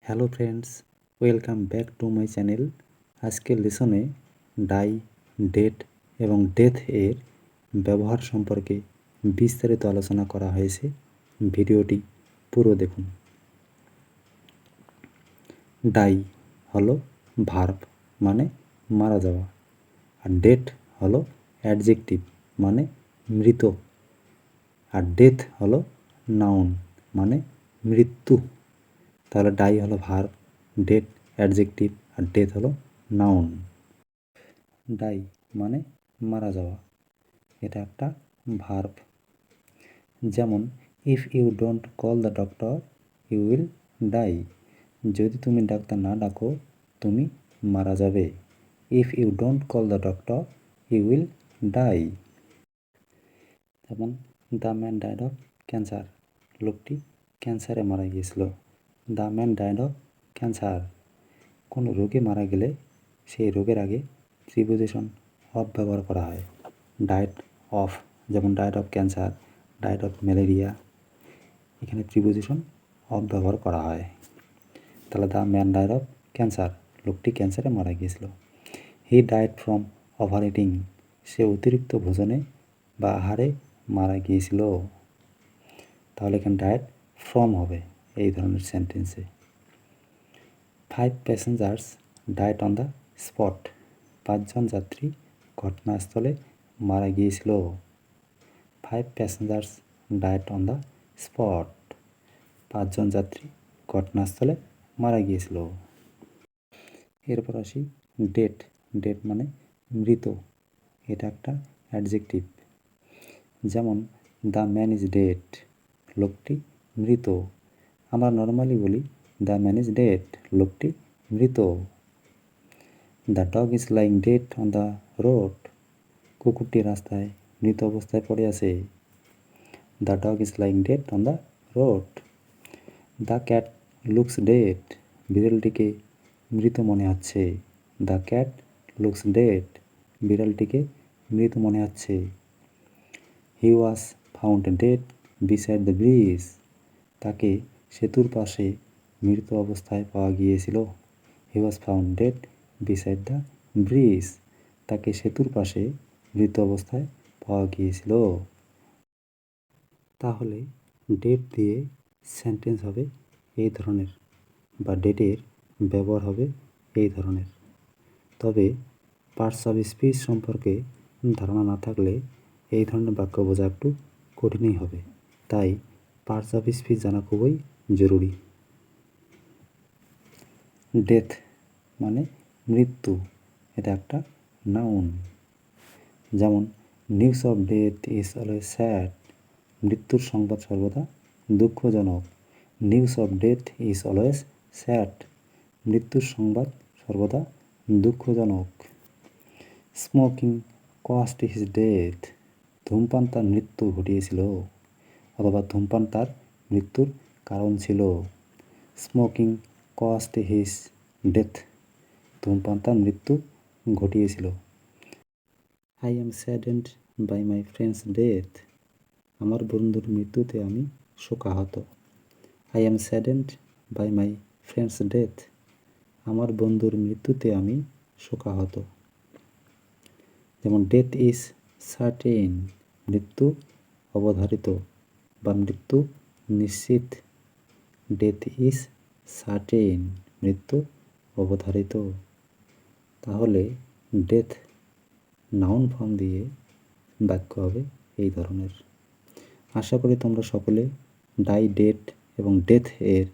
Hello friends, welcome back to my channel. আজকের লেসনে die, date এবং death এর ব্যবহার সম্পর্কে বিস্তারিত আলোচনা করা হয়েছে। ভিডিওটি পুরো দেখুন। ডাই হলো ভার্ব মানে মারা যাওয়া, আর ডেট হলো অ্যাডজেক্টিভ মানে মৃত, আর ডেথ হলো নাউন মানে মৃত্যু। তাহলে ডাই হলো ভার্ব, ডেট অ্যাডজেক্টিভ আর ডেথ হলো নাউন। ডাই মানে মারা যাওয়া, এটা একটা ভার্ব। যেমন if you don't call the doctor you will die. যদি তুমি ডাক্তার না ডাকো তুমি মারা যাবে। If you don't call the doctor you will die. যেমন the man died of cancer, লোকটি ক্যান্সারে মারা গিয়েছিল। The man died of cancer. কোনো রোগে মারা গেলে সেই রোগের আগে প্রিপোজিশন অফ ব্যবহার করা হয়। ডায়েট অফ, যেমন died of cancer, died of malaria, এখানে প্রিপোজিশন অফ ব্যবহার করা হয়। তাহলে the man died of cancer, লোকটি ক্যান্সারে মারা গিয়েছিল। He died from overeating, সে অতিরিক্ত ভোজনে বা আহারে মারা গিয়েছিল। তাহলে এখানে ডায়েড ফ্রম হবে এই ধরনের সেন্টেন্সে। 5 passengers died on the spot, 5 জন যাত্রী ঘটনাস্থলে মারা গিয়েছিল। 5 passengers died on the spot, 5 জন যাত্রী ঘটনাস্থলে মারা গিয়েছিল। এরপর আসি ডেট। ডেট মানে মৃত, এটা একটা অ্যাডজেক্টিভ। যেমন দ্য ম্যান ইজ ডেড, লোকটি মৃত। আমরা নর্মালি বলি দ্য ম্যান ইজ ডেড, লোকটি মৃত। The dog is lying dead on the road, কুকুরটি রাস্তায় মৃত অবস্থায় পড়ে আছে। The dog is lying dead on the road. The cat looks dead, বিড়ালটিকে মৃত মনে হচ্ছে। দ্য ক্যাট লুকস ডেড, বিড়ালটিকে মৃত মনে হচ্ছে। He was found dead beside the bridge, তাকে সেতুর পাশে মৃত অবস্থায় পাওয়া গিয়েছিল। He was found dead beside the bridge, তাকে সেতুর পাশে মৃত অবস্থায় পাওয়া গিয়েছিল। তাহলে ডেট দিয়ে সেন্টেন্স হবে এই ধরনের, বা ডেটের ব্যবহার হবে এই ধরনের। তবে পার্টস অফ স্পিচ সম্পর্কে ধারণা না থাকলে এই ধরনের বাক্য বোঝা একটু কঠিনই হবে, তাই পার্টস অফ স্পিচ জানা খুবই জরুরি। ডেথ মানে মৃত্যু, এটা একটা নাউন। যেমন news of death is always sad, মৃত্যুর সংবাদ সর্বদা দুঃখজনক। News of death is always sad, মৃত্যুর সংবাদ সর্বদা দুঃখজনক। স্মোকিং কস্ট হিজ ডেথ, ধূমপান তার মৃত্যু ঘটিয়েছিল, অথবা ধূমপান তার মৃত্যুর কারণ ছিল। স্মোকিং কস্ট হিজ ডেথ, ধূমপান তার মৃত্যু ঘটিয়েছিল। I am saddened by my friend's death, আমার বন্ধুর মৃত্যুতে আমি শোকাহত। I am saddened by my friend's death, আমার বন্ধুর মৃত্যুতে আমি শোকাহত। যেমন ডেথ ইজ সার্টেন, মৃত্যু অবধারিত বা মৃত্যু নিশ্চিত। ডেথ ইজ সার্টেন, মৃত্যু অবধারিত। তাহলে ডেথ নাউন ফর্ম দিয়ে বাক্য হবে এই ধরনের। আশা করি তোমরা সকলে ডাই, ডেট এবং ডেথ এর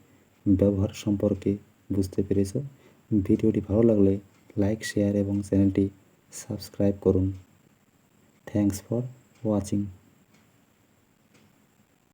ব্যবহার সম্পর্কে বুঝতে পেরেছ। ভিডিওটি ভালো লাগলে লাইক, শেয়ার এবং চ্যানেলটি সাবস্ক্রাইব করুন। Thanks for watching.